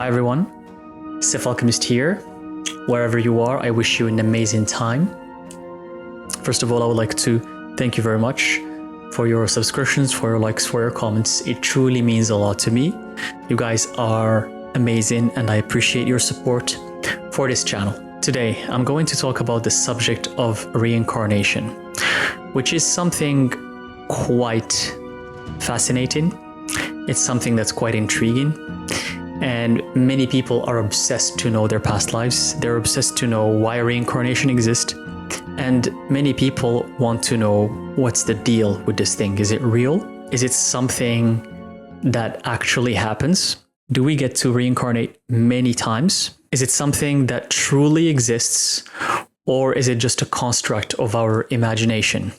Hi everyone, Alchemist here. Wherever you are, I wish you an amazing time. First of all, I would like to thank you very much for your subscriptions, for your likes, for your comments. It truly means a lot to me. You guys are amazing and I appreciate your support for this channel. Today, I'm going to talk about the subject of reincarnation, which is something quite fascinating. It's something that's quite intriguing. And many people are obsessed to know their past lives. They're obsessed to know why reincarnation exists. And many people want to know what's the deal with this thing. Is it real? Is it something that actually happens? Do we get to reincarnate many times? Is it something that truly exists? Or is it just a construct of our imagination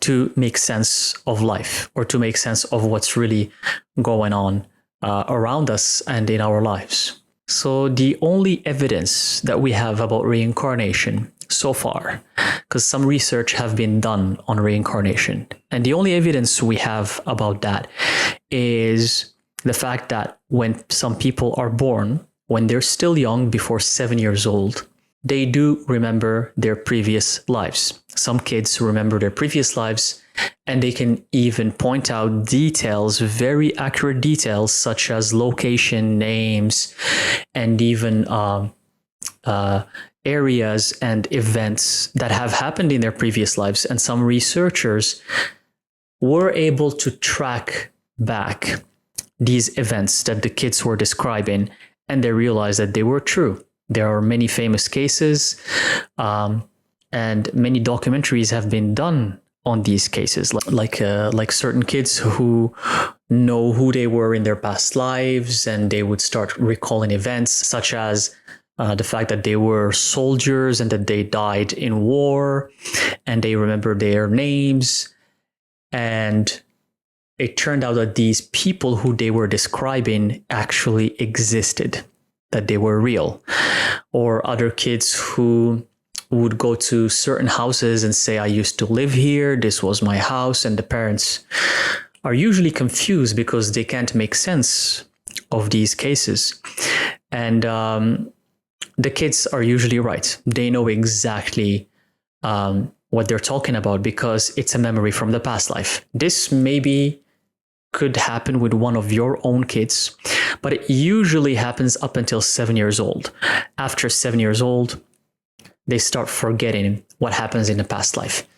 to make sense of life or to make sense of what's really going on around us and in our lives? So the only evidence that we have about reincarnation so far, because some research have been done on reincarnation, and the only evidence we have about that is the fact that when some people are born, when they're still young, before 7 years old, they do remember their previous lives. Some kids remember their previous lives, and they can even point out details, very accurate details, such as location, names, and even areas and events that have happened in their previous lives. And some researchers were able to track back these events that the kids were describing, and they realized that they were true. There are many famous cases, and many documentaries have been done on these cases, like certain kids who know who they were in their past lives, and they would start recalling events such as the fact that they were soldiers and that they died in war, and they remember their names. And it turned out that these people who they were describing actually existed, that they were real. Or other kids who would go to certain houses and say, I used to live here, this was my house, and the parents are usually confused because they can't make sense of these cases. And the kids are usually right. They know exactly what they're talking about because it's a memory from the past life. This maybe could happen with one of your own kids, but it usually happens up until 7 years old. After 7 years old, they start forgetting what happens in the past life.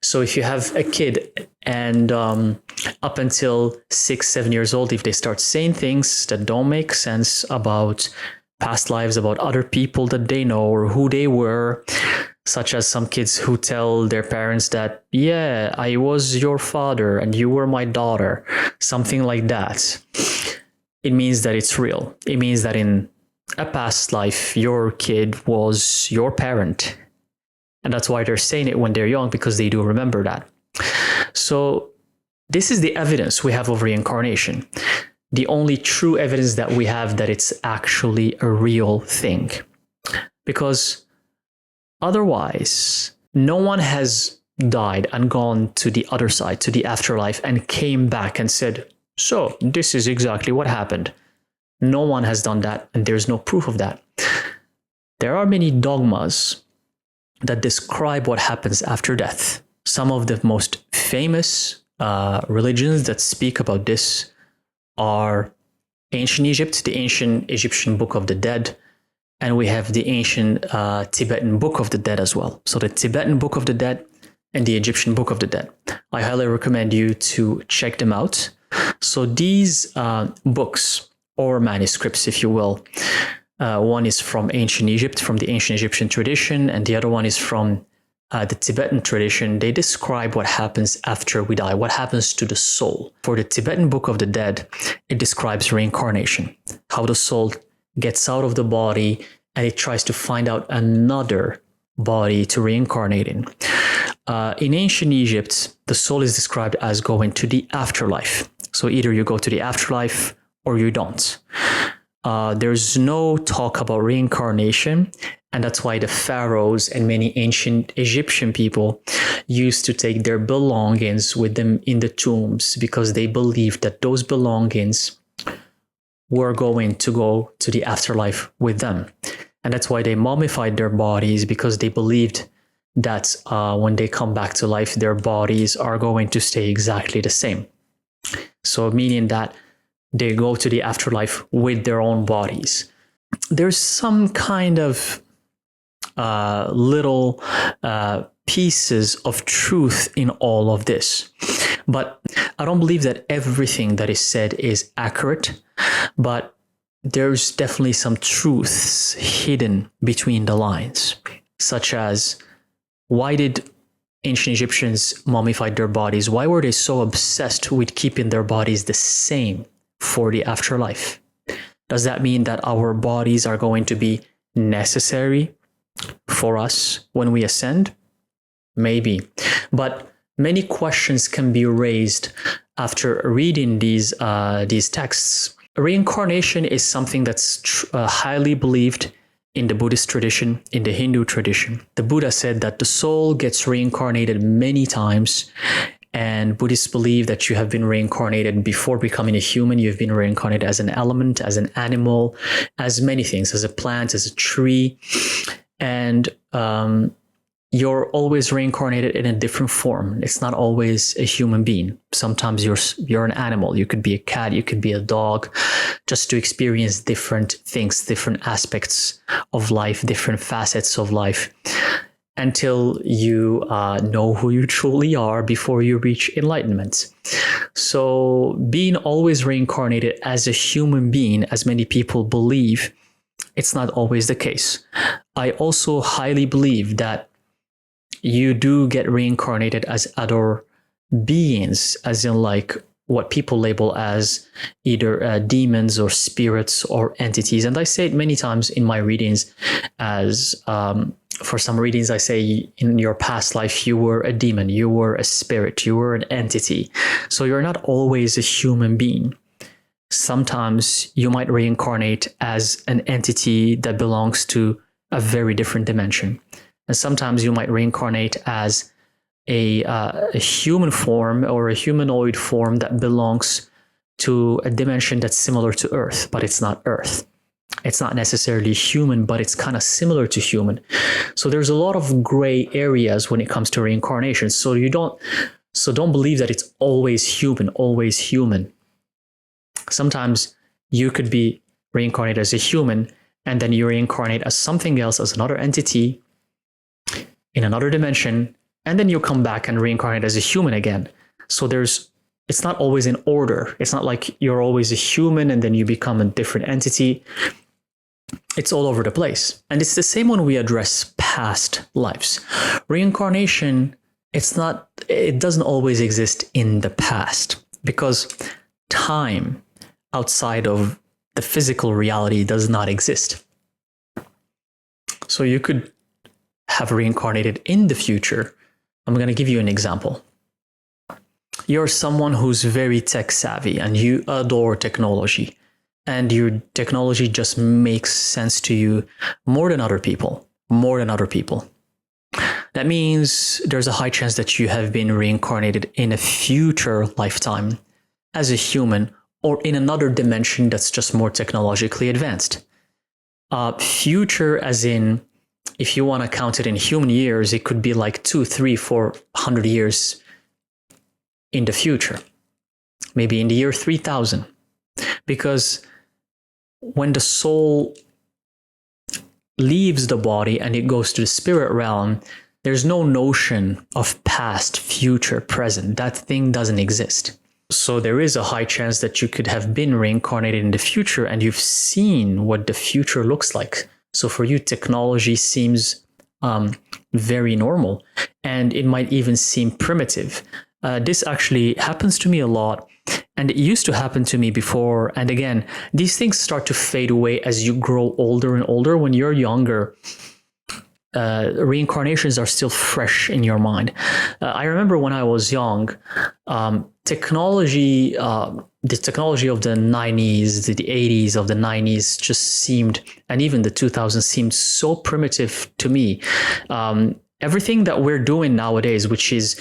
So if you have a kid and up until 6-7 years old, if they start saying things that don't make sense about past lives, about other people that they know or who they were, such as some kids who tell their parents that, yeah, I was your father and you were my daughter, something like that, it means that it's real. It means that in a past life, your kid was your parent. And that's why they're saying it when they're young, because they do remember that. So this is the evidence we have of reincarnation. The only true evidence that we have that it's actually a real thing. Because otherwise, no one has died and gone to the other side, to the afterlife, and came back and said, so this is exactly what happened. No one has done that, and there's no proof of that. There are many dogmas that describe what happens after death. Some of the most famous religions that speak about this are ancient Egypt, the ancient Egyptian Book of the Dead, and we have the ancient Tibetan Book of the Dead as well. So the Tibetan Book of the Dead and the Egyptian Book of the Dead. I highly recommend you to check them out. So these books, or manuscripts, if you will, one is from ancient Egypt, from the ancient Egyptian tradition, and the other one is from the Tibetan tradition. They describe what happens after we die, what happens to the soul. For the Tibetan Book of the Dead, it describes reincarnation, how the soul gets out of the body and it tries to find out another body to reincarnate in. In ancient Egypt, the soul is described as going to the afterlife. So either you go to the afterlife or you don't. There's no talk about reincarnation, and that's why the pharaohs and many ancient Egyptian people used to take their belongings with them in the tombs, because they believed that those belongings were going to go to the afterlife with them. And that's why they mummified their bodies, because they believed that when they come back to life, their bodies are going to stay exactly the same. So meaning that they go to the afterlife with their own bodies. There's some kind of little pieces of truth in all of this. But I don't believe that everything that is said is accurate, but there's definitely some truths hidden between the lines, such as, why did ancient Egyptians mummify their bodies? Why were they so obsessed with keeping their bodies the same for the afterlife? Does that mean that our bodies are going to be necessary for us when we ascend? Maybe. But many questions can be raised after reading these texts. Reincarnation is something that's highly believed in the Buddhist tradition, in the Hindu tradition. The Buddha said that the soul gets reincarnated many times, and Buddhists believe that you have been reincarnated before becoming a human. You've been reincarnated as an element, as an animal, as many things, as a plant, as a tree. And you're always reincarnated in a different form. It's not always a human being. Sometimes you're an animal. You could be a cat, you could be a dog, just to experience different things, different aspects of life, different facets of life, until you know who you truly are before you reach enlightenment. So being always reincarnated as a human being, as many people believe, it's not always the case. I also highly believe that you do get reincarnated as other beings, as in like what people label as either demons or spirits or entities. And I say it many times in my readings as, for some readings, I say in your past life, you were a demon, you were a spirit, you were an entity. So you're not always a human being. Sometimes you might reincarnate as an entity that belongs to a very different dimension. And sometimes you might reincarnate as a human form or a humanoid form that belongs to a dimension that's similar to Earth, but it's not Earth. It's not necessarily human, but it's kind of similar to human. So there's a lot of gray areas when it comes to reincarnation. So don't believe that it's always human, always human. Sometimes you could be reincarnated as a human, and then you reincarnate as something else, as another entity in another dimension, and then you come back and reincarnate as a human again. So it's not always in order. It's not like you're always a human and then you become a different entity. It's all over the place. And it's the same when we address past lives. Reincarnation, it doesn't always exist in the past, because time outside of the physical reality does not exist. So you could have reincarnated in the future. I'm going to give you an example. You're someone who's very tech savvy and you adore technology, and your technology just makes sense to you more than other people. That means there's a high chance that you have been reincarnated in a future lifetime as a human, or in another dimension that's just more technologically advanced. Future as in, if you want to count it in human years, it could be like 200, 300, 400 years in the future, maybe in the year 3000. Because when the soul leaves the body and it goes to the spirit realm, there's no notion of past, future, present. That thing doesn't exist. So there is a high chance that you could have been reincarnated in the future and you've seen what the future looks like. So for you, technology seems very normal, and it might even seem primitive. This actually happens to me a lot, and it used to happen to me before. And again, these things start to fade away as you grow older and older. When you're younger, reincarnations are still fresh in your mind. I remember when I was young, technology, the technology of the 90s, the 80s of the 90s just seemed, and even the 2000s seemed so primitive to me. Everything that we're doing nowadays, which is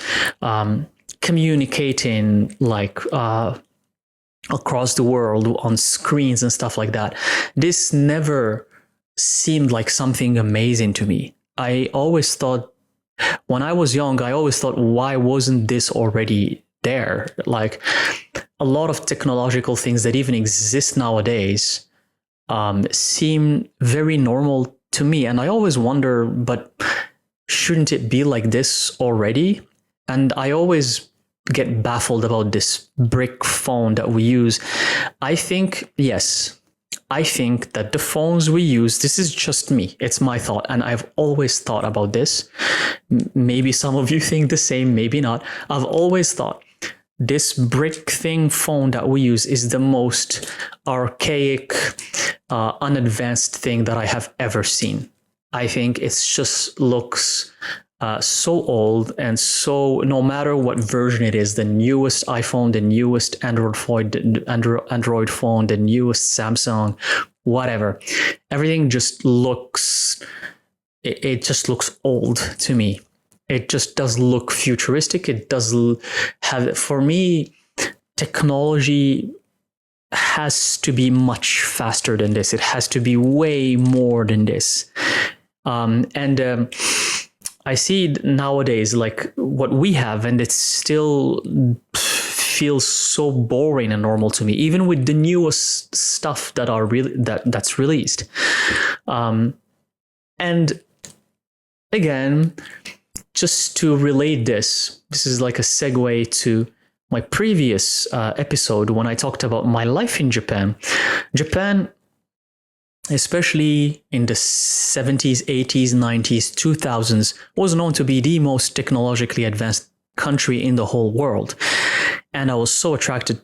communicating like across the world on screens and stuff like that, this never seemed like something amazing to me. I always thought, when I was young, I always thought, why wasn't this already there? Like, a lot of technological things that even exist nowadays seem very normal to me. And I always wonder, but shouldn't it be like this already? And I always get baffled about this brick phone that we use. I think, yes, I think that the phones we use, this is just me, it's my thought, and I've always thought about this. Maybe some of you think the same, maybe not. I've always thought this brick thing phone that we use is the most archaic, unadvanced thing that I have ever seen. I think it just looks so old, and so, no matter what version it is, the newest iPhone, the newest Android phone, the newest Samsung, whatever, everything just looks, it just looks old to me. It just does look futuristic. It does have, for me, technology has to be much faster than this. It has to be way more than this. I see nowadays, like, what we have, and it still feels so boring and normal to me, even with the newest stuff that are really that's released. And again, just to relate this is like a segue to my previous episode when I talked about my life in Japan. Japan, especially in the 70s, 80s, 90s, 2000s, was known to be the most technologically advanced country in the whole world. And I was so attracted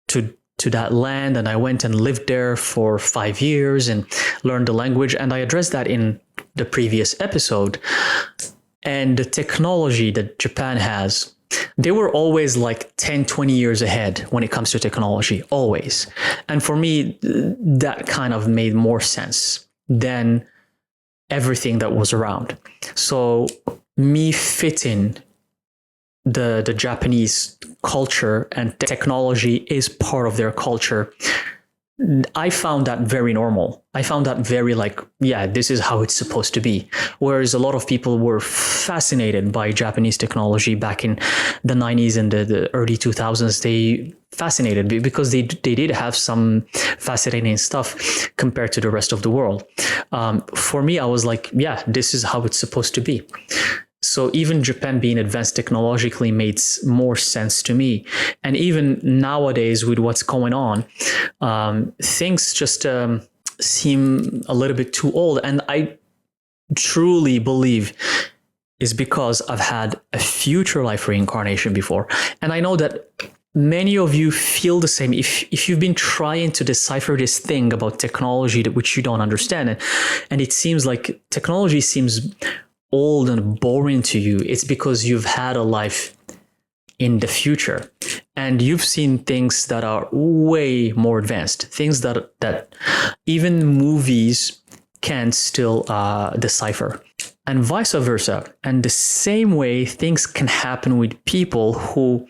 to that land, and I went and lived there for 5 years and learned the language, and I addressed that in the previous episode. And the technology that Japan has, they were always like 10, 20 years ahead when it comes to technology, always. And for me, that kind of made more sense than everything that was around. So me fitting the Japanese culture, and technology is part of their culture, I found that very normal. I found that very like, yeah, this is how it's supposed to be. Whereas a lot of people were fascinated by Japanese technology back in the 90s and the early 2000s. They fascinated because they did have some fascinating stuff compared to the rest of the world. For me, I was like, yeah, this is how it's supposed to be. So even Japan being advanced technologically made more sense to me. And even nowadays with what's going on, things just seem a little bit too old. And I truly believe is because I've had a future life reincarnation before. And I know that many of you feel the same. If you've been trying to decipher this thing about technology that which you don't understand, and it seems like technology seems old and boring to you, it's because you've had a life in the future and you've seen things that are way more advanced, things that even movies can still decipher, and vice versa. And the same way, things can happen with people who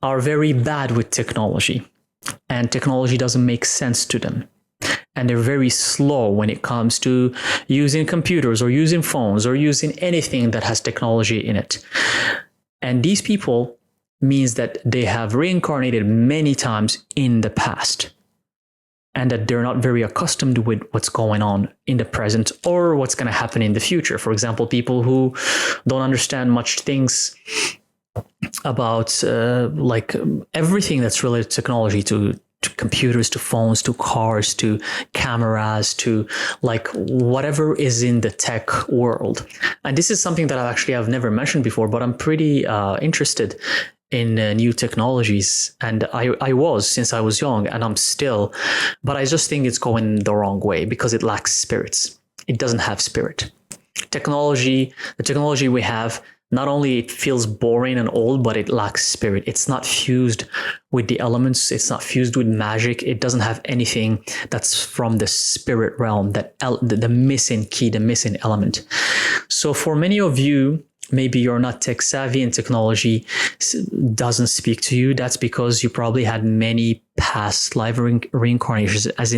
are very bad with technology, and technology doesn't make sense to them. And they're very slow when it comes to using computers or using phones or using anything that has technology in it. And these people means that they have reincarnated many times in the past, and that they're not very accustomed with what's going on in the present or what's going to happen in the future. For example, people who don't understand much things about like everything that's related to technology, to computers, to phones, to cars, to cameras, to like whatever is in the tech world. And this is something that I've never mentioned before, but I'm pretty interested in new technologies. And I was since I was young, and I'm still, but I just think it's going the wrong way because it lacks spirits. It doesn't have spirit. The technology we have, not only it feels boring and old, but it lacks spirit. It's not fused with the elements. It's not fused with magic. It doesn't have anything that's from the spirit realm, the missing key, the missing element. So for many of you, maybe you're not tech savvy and technology doesn't speak to you. That's because you probably had many past life reincarnations, as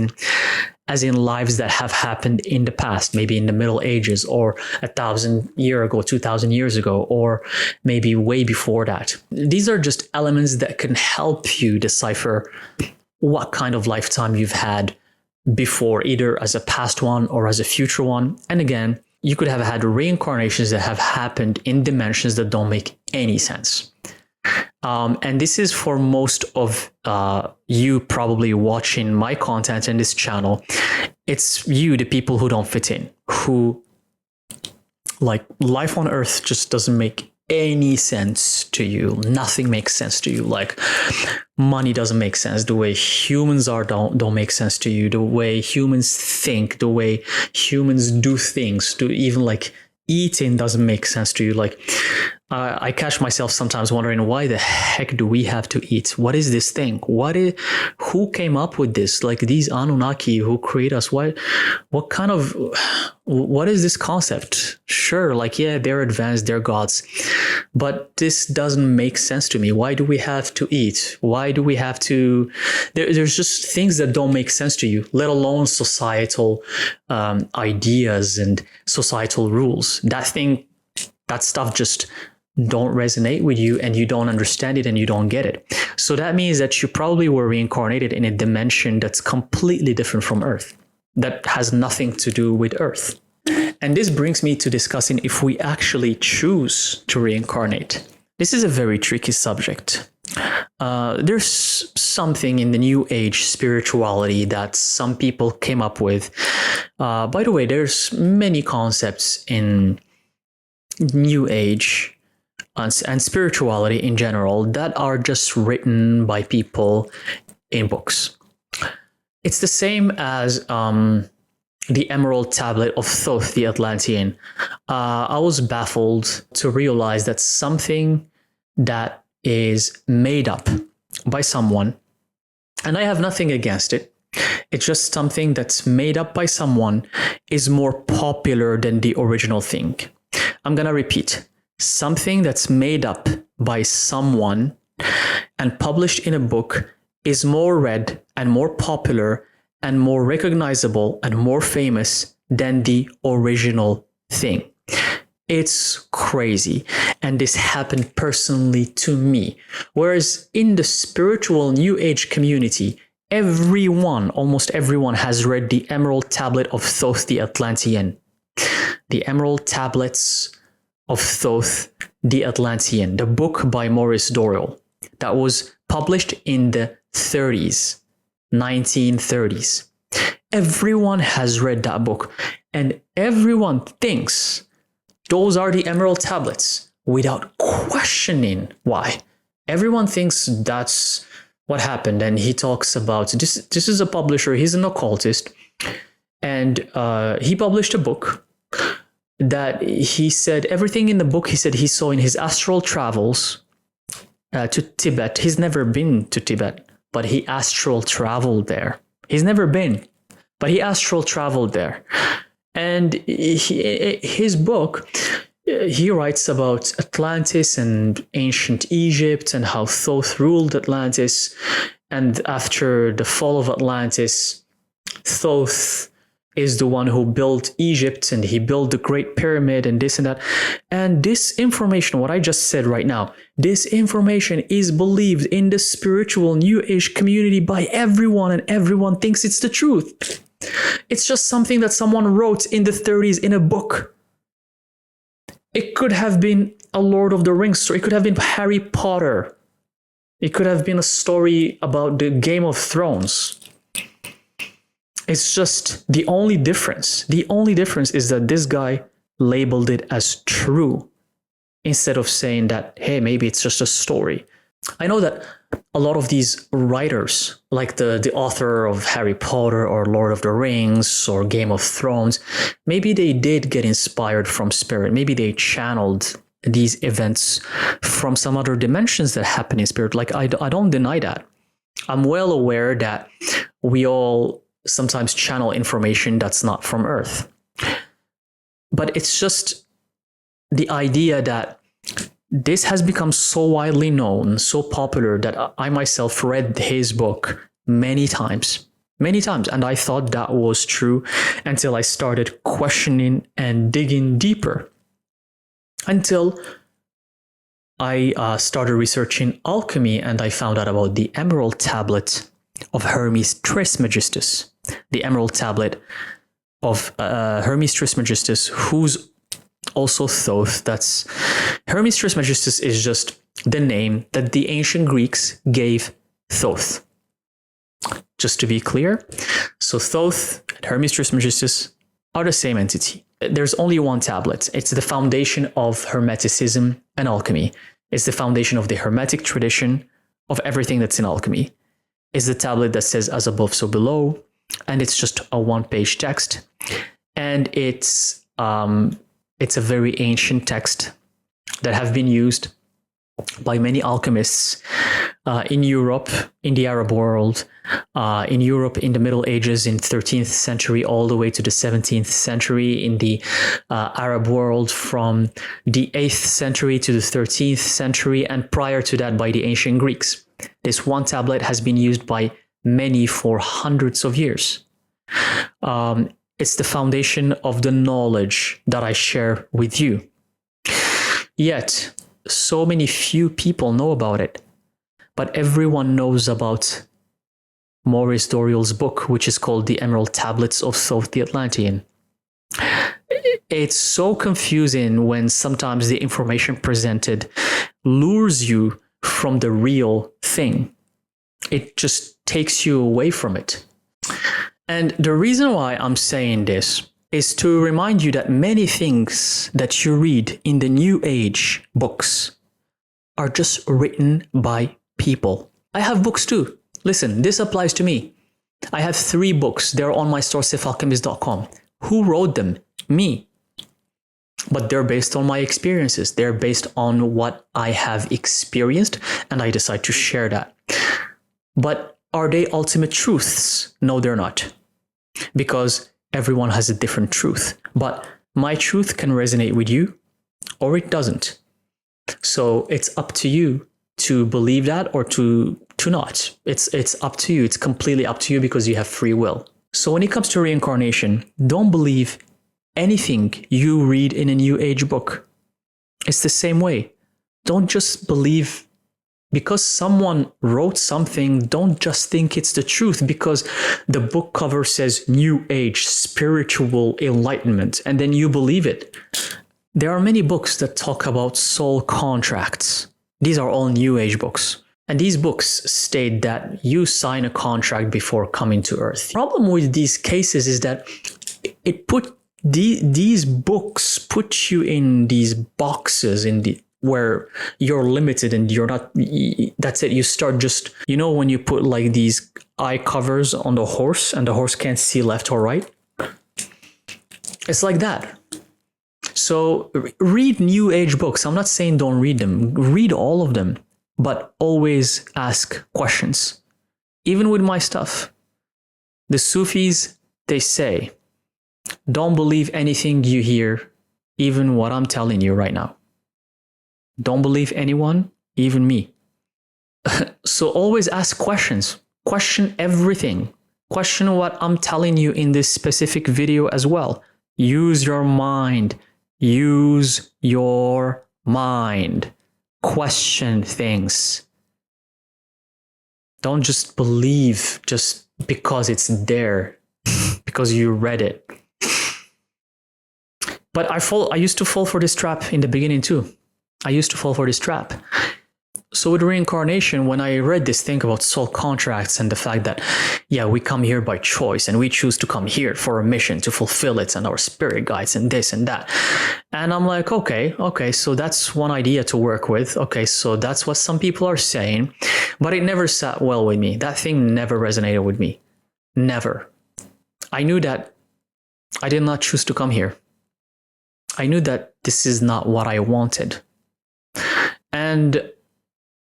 in lives that have happened in the past, maybe in the Middle Ages, or 1,000 years ago, 2,000 years ago, or maybe way before that. These are just elements that can help you decipher what kind of lifetime you've had before, either as a past one or as a future one. And again, you could have had reincarnations that have happened in dimensions that don't make any sense. And this is for most of you probably watching my content in this channel. It's you, the people who don't fit in, who like life on Earth just doesn't make any sense to you. Nothing makes sense to you. Like money doesn't make sense. The way humans are don't make sense to you. The way humans think, the way humans do things, to even like eating doesn't make sense to you. Like I catch myself sometimes wondering, why the heck do we have to eat? What is this thing? Who came up with this? Like these Anunnaki who create us, what is this concept? Sure, like, yeah, they're advanced, they're gods, but this doesn't make sense to me. Why do we have to eat? Why do we have to, there's just things that don't make sense to you, let alone societal ideas and societal rules. That stuff just don't resonate with you, and you don't understand it and you don't get it. So that means that you probably were reincarnated in a dimension that's completely different from Earth, that has nothing to do with Earth. And this brings me to discussing if we actually choose to reincarnate. This is a very tricky subject. There's something in the New Age spirituality that some people came up with. By the way, there's many concepts in New Age and spirituality in general that are just written by people in books. It's the same as the Emerald Tablet of Thoth the Atlantean. I was baffled to realize that something that is made up by someone, and I have nothing against it, it's just something that's made up by someone, is more popular than the original thing. I'm going to repeat. Something that's made up by someone and published in a book is more read and more popular and more recognizable and more famous than the original thing. It's crazy. And this happened personally to me. Whereas in the spiritual New Age community, almost everyone has read the Emerald Tablet of Thoth the Atlantean. The Emerald Tablets of Thoth the Atlantean, the book by Maurice Doyle that was published in the 1930s. Everyone has read that book, and everyone thinks those are the Emerald Tablets without questioning why. Everyone thinks that's what happened, and he talks about this. This is a publisher, he's an occultist, and he published a book that he said everything in the book he said he saw in his astral travels to Tibet. He's never been to Tibet, but he astral traveled there. He's never been, but he astral traveled there. And his book, he writes about Atlantis and ancient Egypt and how Thoth ruled Atlantis. And after the fall of Atlantis, Thoth is the one who built Egypt, and he built the Great Pyramid and this and that. And this information, what I just said right now, this information is believed in the spiritual New Age community by everyone, and everyone thinks it's the truth. It's just something that someone wrote in the 30s in a book. It could have been a Lord of the Rings story. It could have been Harry Potter. It could have been a story about the Game of Thrones. It's just the only difference is that this guy labeled it as true instead of saying that, hey, maybe it's just a story. I know that a lot of these writers, like the author of Harry Potter or Lord of the Rings or Game of Thrones, maybe they did get inspired from spirit. Maybe they channeled these events from some other dimensions that happen in spirit. Like, I don't deny that. I'm well aware that we all sometimes channel information that's not from Earth. But it's just the idea that this has become so widely known, so popular, that I myself read his book many times, and I thought that was true until I started questioning and digging deeper, until I started researching alchemy, and I found out about the Emerald Tablet of Hermes Trismegistus, the Emerald Tablet of Hermes Trismegistus, who's also Thoth. That's Hermes Trismegistus is just the name that the ancient Greeks gave Thoth. Just to be clear, so Thoth and Hermes Trismegistus are the same entity. There's only one tablet. It's the foundation of Hermeticism and alchemy. It's the foundation of the Hermetic tradition of everything that's in alchemy. It's the tablet that says as above, so below, and it's just a one-page text. And it's a very ancient text that have been used by many alchemists in Europe, in the Arab world, in Europe in the Middle Ages, in 13th century, all the way to the 17th century, in the Arab world from the 8th century to the 13th century, and prior to that by the ancient Greeks. This one tablet has been used by many for hundreds of years. It's the foundation of the knowledge that I share with you. Yet, so many few people know about it. But everyone knows about Maurice Doriel's book, which is called The Emerald Tablets of Thoth the Atlantean. It's so confusing when sometimes the information presented lures you from the real thing. It just takes you away from it. And the reason why I'm saying this is to remind you that many things that you read in the New Age books are just written by people. I have books too. Listen, this applies to me. I have 3 books. They're on my store, alchemist.com. Who wrote them? Me. But they're based on my experiences. They're based on what I have experienced, and I decide to share that. But are they ultimate truths? No, they're not. Because everyone has a different truth. But my truth can resonate with you, or it doesn't. So it's up to you to believe that or to not. It's up to you. It's completely up to you because you have free will. So when it comes to reincarnation, don't believe anything you read in a New Age book. It's the same way. Don't just believe because someone wrote something, don't just think it's the truth because the book cover says New Age, spiritual enlightenment, and then you believe it. There are many books that talk about soul contracts. These are all New Age books. And these books state that you sign a contract before coming to Earth. The problem with these cases is that these books put you in these boxes where you're limited and you're not, that's it. You start just, when you put like these eye covers on the horse and the horse can't see left or right. It's like that. So read New Age books. I'm not saying don't read them. Read all of them, but always ask questions. Even with my stuff. The Sufis, they say, don't believe anything you hear, even what I'm telling you right now. Don't believe anyone, even me. So always ask questions. Question everything. Question what I'm telling you in this specific video as well. Use your mind. Use your mind. Question things. Don't just believe just because it's there, because you read it. But I used to fall for this trap in the beginning too. I used to fall for this trap. So with reincarnation, when I read this thing about soul contracts and the fact that, we come here by choice and we choose to come here for a mission to fulfill it and our spirit guides and this and that. And I'm like, okay, so that's one idea to work with. Okay, so that's what some people are saying, but it never sat well with me. That thing never resonated with me. Never. I knew that I did not choose to come here. I knew that this is not what I wanted. And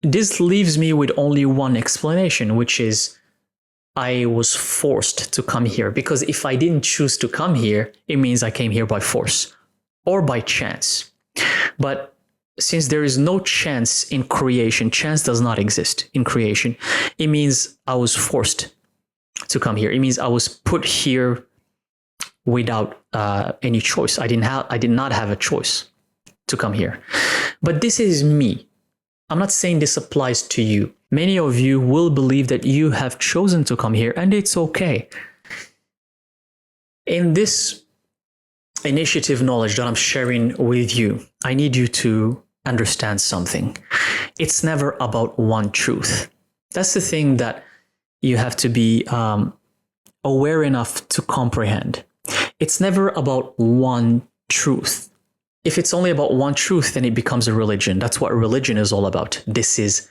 this leaves me with only one explanation, which is I was forced to come here. Because if I didn't choose to come here, it means I came here by force or by chance. But since there is no chance in creation, chance does not exist in creation. It means I was forced to come here. It means I was put here without any choice. I did not have a choice to come here. But this is me. I'm not saying this applies to you. Many of you will believe that you have chosen to come here, and it's okay. In this initiative knowledge that I'm sharing with you, I need you to understand something. It's never about one truth. That's the thing that you have to be aware enough to comprehend. It's never about one truth. If it's only about one truth, then it becomes a religion. That's what religion is all about. This is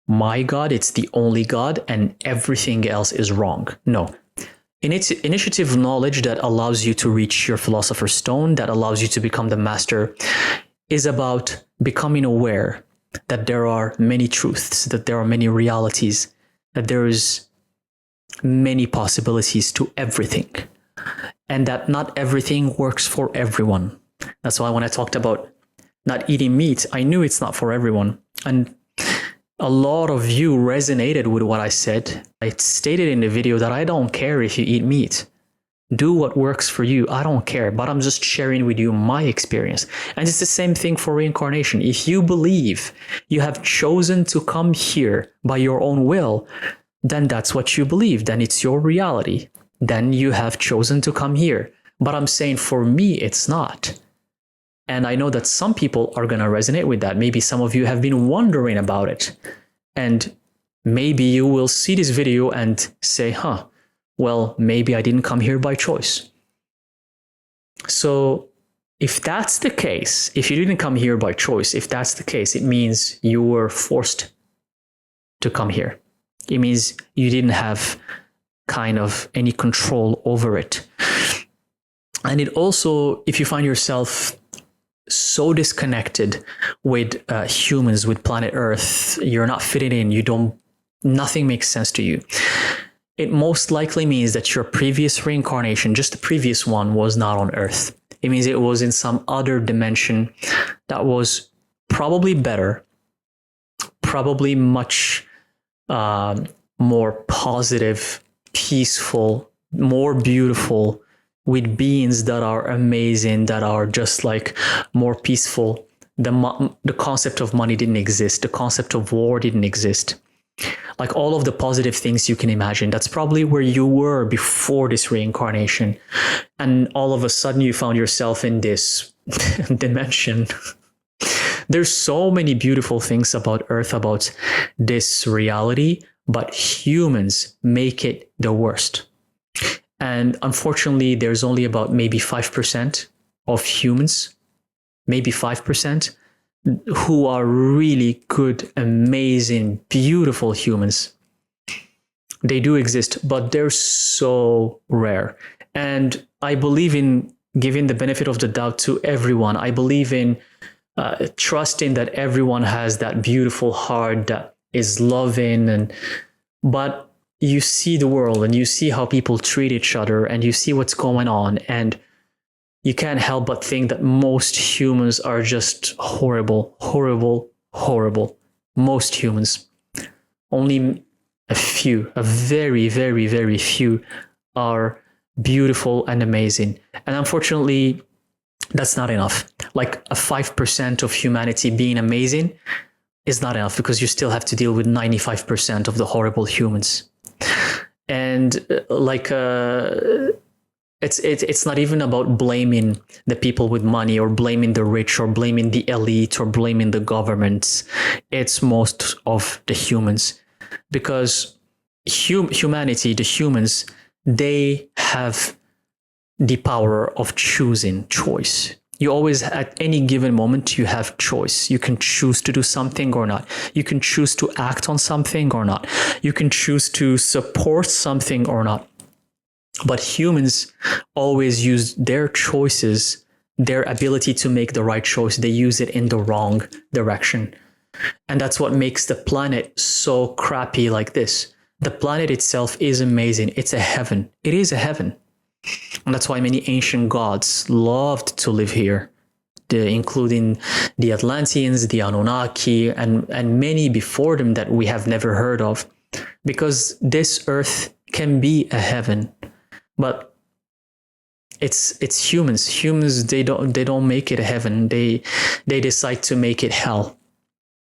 my God, it's the only God, and everything else is wrong. No. It's initiative knowledge that allows you to reach your philosopher's stone, that allows you to become the master, is about becoming aware that there are many truths, that there are many realities, that there is many possibilities to everything, and that not everything works for everyone. That's why when I talked about not eating meat, I knew it's not for everyone. And a lot of you resonated with what I said. I stated in the video that I don't care if you eat meat. Do what works for you. I don't care, but I'm just sharing with you my experience. And it's the same thing for reincarnation. If you believe you have chosen to come here by your own will, then that's what you believe. Then it's your reality. Then you have chosen to come here. But I'm saying for me, it's not. And I know that some people are going to resonate with that. Maybe some of you have been wondering about it. And maybe you will see this video and say, well, maybe I didn't come here by choice. So if that's the case, if you didn't come here by choice, if that's the case, it means you were forced to come here. It means you didn't have kind of any control over it. And it also, if you find yourself so disconnected with humans, with planet Earth, you're not fitting in, nothing makes sense to you. It most likely means that your previous reincarnation, just the previous one, was not on Earth. It means it was in some other dimension that was probably better, probably much more positive, peaceful, more beautiful, with beings that are amazing, that are just like more peaceful. The concept of money didn't exist. The concept of war didn't exist. Like all of the positive things you can imagine. That's probably where you were before this reincarnation. And all of a sudden you found yourself in this dimension. There's so many beautiful things about Earth, about this reality, but humans make it the worst. And unfortunately, there's only about maybe 5% of humans, maybe 5%, who are really good, amazing, beautiful humans. They do exist, but they're so rare. And I believe in giving the benefit of the doubt to everyone. I believe in trusting that everyone has that beautiful heart that is loving, but you see the world and you see how people treat each other and you see what's going on, and you can't help but think that most humans are just horrible, horrible, horrible. Most humans. Only a few, a very, very, very few are beautiful and amazing. And unfortunately, that's not enough. Like a 5% of humanity being amazing is not enough, because you still have to deal with 95% of the horrible humans. And it's not even about blaming the people with money, or blaming the rich, or blaming the elite, or blaming the governments. It's most of the humans, because humanity, the humans, they have the power of choosing, choice. You always, at any given moment, you have choice. You can choose to do something or not. You can choose to act on something or not. You can choose to support something or not. But humans always use their choices, their ability to make the right choice. They use it in the wrong direction. And that's what makes the planet so crappy like this. The planet itself is amazing. It's a heaven. It is a heaven. And that's why many ancient gods loved to live here. including the Atlanteans, the Anunnaki, and many before them that we have never heard of, because this earth can be a heaven, but it's humans. Humans, they don't make it a heaven. They decide to make it hell.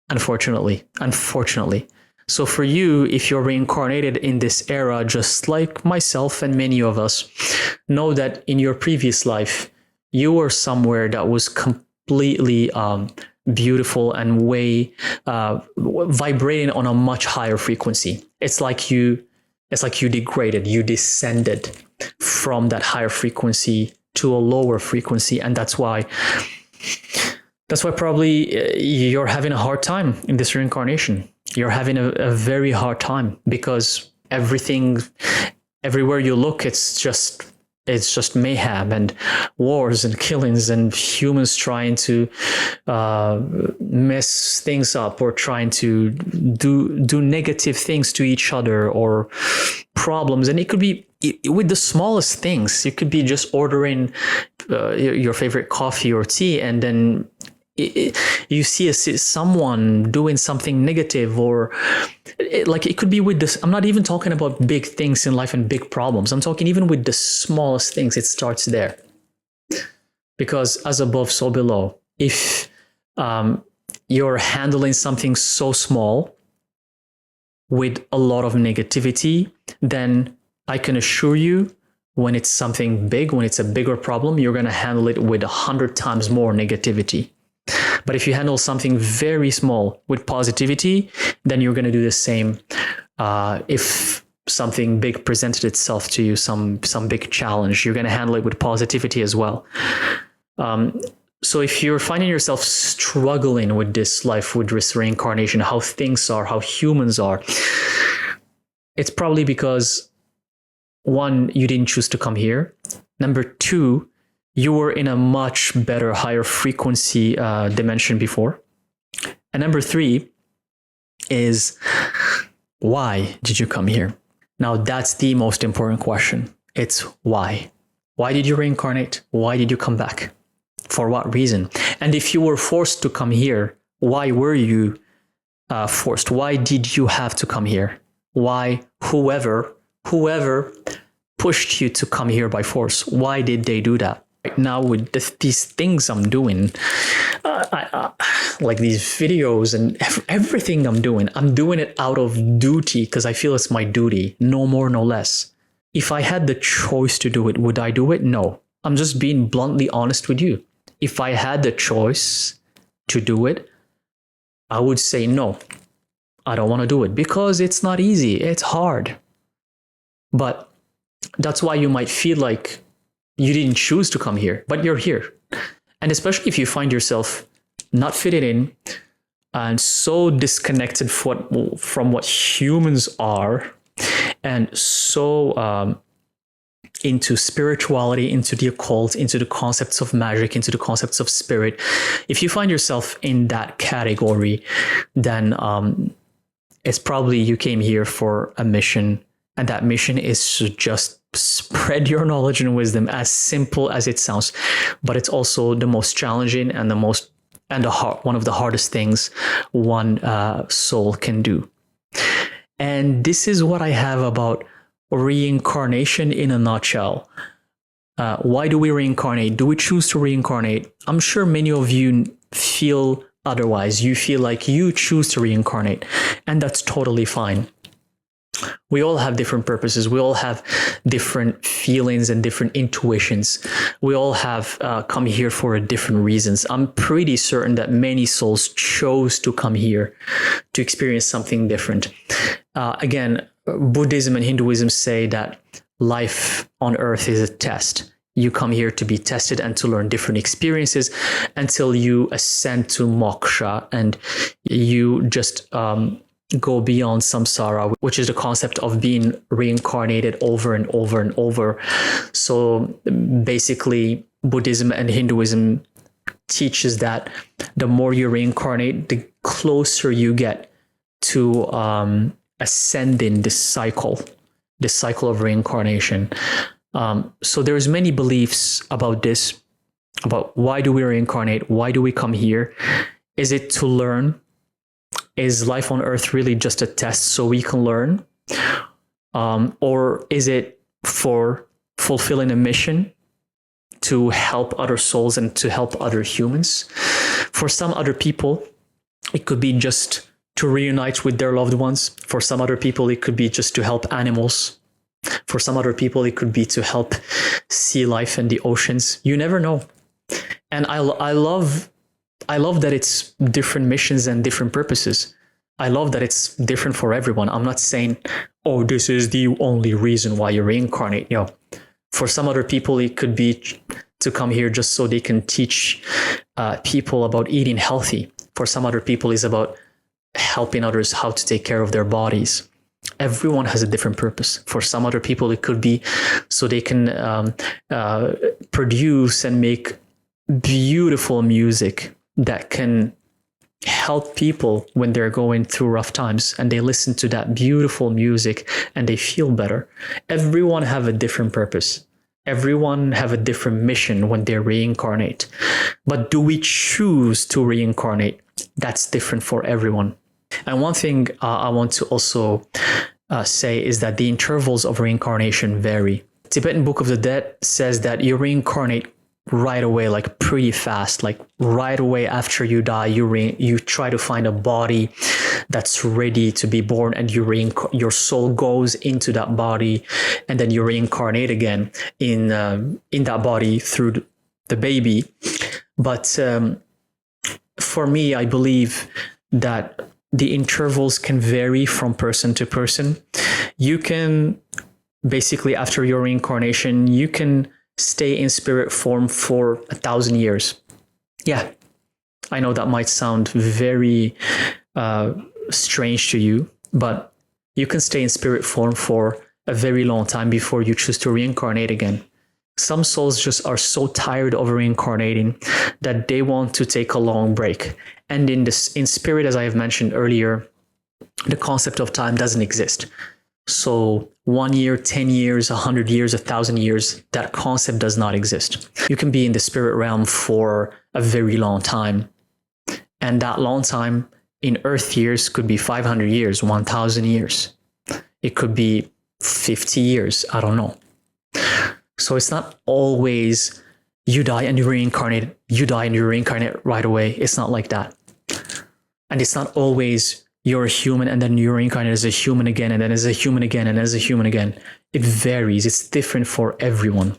Unfortunately. So for you, if you're reincarnated in this era, just like myself and many of us, know that in your previous life, you were somewhere that was completely beautiful and way vibrating on a much higher frequency. It's like you degraded, you descended from that higher frequency to a lower frequency, and that's why probably you're having a hard time in this reincarnation. You're having a very hard time because everywhere you look, it's just mayhem and wars and killings and humans trying to mess things up or trying to do negative things to each other or problems. And it could be with the smallest things. You could be just ordering your favorite coffee or tea, and then you see someone doing something negative, or it could be with this. I'm not even talking about big things in life and big problems. I'm talking even with the smallest things. It starts there, because as above, so below. If you're handling something so small with a lot of negativity, then I can assure you, when it's something big, when it's a bigger problem, you're going to handle it with 100 times more negativity. But if you handle something very small with positivity, then you're going to do the same. If something big presented itself to you, some big challenge, you're going to handle it with positivity as well. So if you're finding yourself struggling with this life, with this reincarnation, how things are, how humans are, it's probably because, one, you didn't choose to come here. Number two, you were in a much better, higher frequency dimension before. And number three is, why did you come here? Now, that's the most important question. It's why. Why did you reincarnate? Why did you come back? For what reason? And if you were forced to come here, why were you forced? Why did you have to come here? Why whoever pushed you to come here by force, why did they do that? Right now, with these things I'm doing, like these videos and everything I'm doing it out of duty, because I feel it's my duty, no more, no less. If I had the choice to do it, would I do it? No. I'm just being bluntly honest with you. If I had the choice to do it, I would say no. I don't want to do it because it's not easy. It's hard. But that's why you might feel like you didn't choose to come here, but you're here. And especially if you find yourself not fitting in and so disconnected from what humans are, and so into spirituality, into the occult, into the concepts of magic, into the concepts of spirit. If you find yourself in that category, then it's probably you came here for a mission, and that mission is to just spread your knowledge and wisdom, as simple as it sounds. But it's also the most challenging and one of the hardest things one soul can do. And this is what I have about reincarnation in a nutshell. Why do we reincarnate? Do we choose to reincarnate? I'm sure many of you feel otherwise. You feel like you choose to reincarnate, and that's totally fine. We all have different purposes. We all have different feelings and different intuitions. We all have come here for different reasons. I'm pretty certain that many souls chose to come here to experience something different. Again, Buddhism and Hinduism say that life on earth is a test. You come here to be tested and to learn different experiences until you ascend to moksha, and you just go beyond samsara, which is the concept of being reincarnated over and over and over. So basically, Buddhism and Hinduism teaches that the more you reincarnate, the closer you get to ascending this cycle of reincarnation. So there's many beliefs about this. about why do we reincarnate? Why do we come here? Is it to learn? Is life on Earth really just a test so we can learn? Or is it for fulfilling a mission to help other souls and to help other humans? For some other people, it could be just to reunite with their loved ones. For some other people, it could be just to help animals. For some other people, it could be to help sea life and the oceans. You never know. And I love that it's different missions and different purposes. I love that it's different for everyone. I'm not saying, oh, this is the only reason why you reincarnate. You know, for some other people, it could be to come here just so they can teach people about eating healthy. For some other people, it's about helping others how to take care of their bodies. Everyone has a different purpose. For some other people, it could be so they can produce and make beautiful music that can help people when they're going through rough times, and they listen to that beautiful music and they feel better. Everyone have a different purpose. Everyone have a different mission when they reincarnate. But do we choose to reincarnate? That's different for everyone. And one thing I want to also say is that the intervals of reincarnation vary. Tibetan Book of the Dead says that you reincarnate right away, like pretty fast, like right away after you die, you try to find a body that's ready to be born, and your soul goes into that body, and then you reincarnate again in that body through the baby. But for me, I believe that the intervals can vary from person to person. You can basically, after your reincarnation, you can stay in spirit form for 1,000 years. Yeah, I know that might sound very strange to you, but you can stay in spirit form for a very long time before you choose to reincarnate again. Some souls just are so tired of reincarnating that they want to take a long break. And in spirit, as I have mentioned earlier, the concept of time doesn't exist. So 1 year, 10 years, 100 years, 1,000 years, that concept does not exist. You can be in the spirit realm for a very long time. And that long time in Earth years could be 500 years, 1,000 years. It could be 50 years. I don't know. So it's not always you die and you reincarnate, you die and you reincarnate right away. It's not like that. And it's not always you're a human and then you reincarnate as a human again, and then as a human again, and as a human again. It varies. It's different for everyone.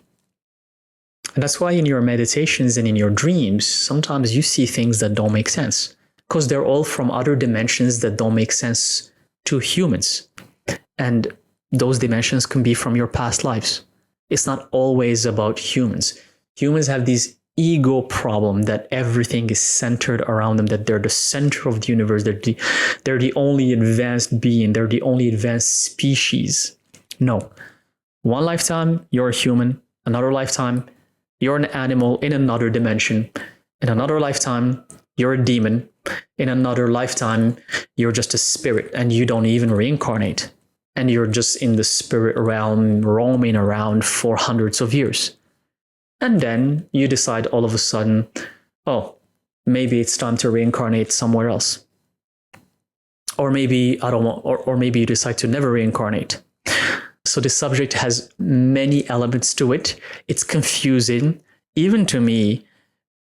And that's why in your meditations and in your dreams, sometimes you see things that don't make sense, because they're all from other dimensions that don't make sense to humans. And those dimensions can be from your past lives. It's not always about humans. Humans have this ego problem that everything is centered around them, that they're the center of the universe, they're the only advanced being, they're the only advanced species. No. One lifetime, you're a human. Another lifetime, you're an animal in another dimension. In another lifetime, you're a demon. In another lifetime, you're just a spirit and you don't even reincarnate. And you're just in the spirit realm, roaming around for hundreds of years. And then you decide all of a sudden, oh, maybe it's time to reincarnate somewhere else. Or maybe I don't want, or maybe you decide to never reincarnate. So the subject has many elements to it. It's confusing, even to me.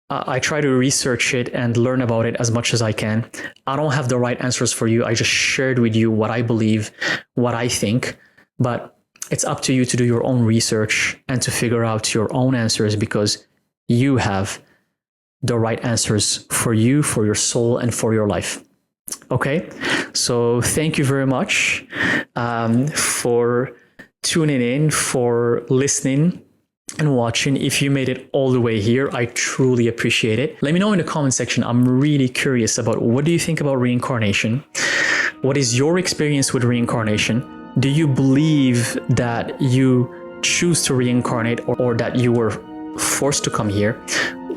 I try to research it and learn about it as much as I can. I don't have the right answers for you. I just shared with you what I believe, what I think, but it's up to you to do your own research and to figure out your own answers, because you have the right answers for you, for your soul, and for your life. Okay, so thank you very much for tuning in, for listening and watching. If you made it all the way here, I truly appreciate it. Let me know in the comment section. I'm really curious about what do you think about reincarnation? What is your experience with reincarnation? Do you believe that you choose to reincarnate or that you were forced to come here?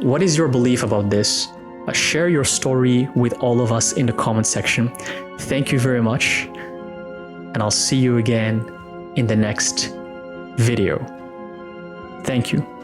What is your belief about this? Share your story with all of us in the comment section. Thank you very much, and I'll see you again in the next video. Thank you.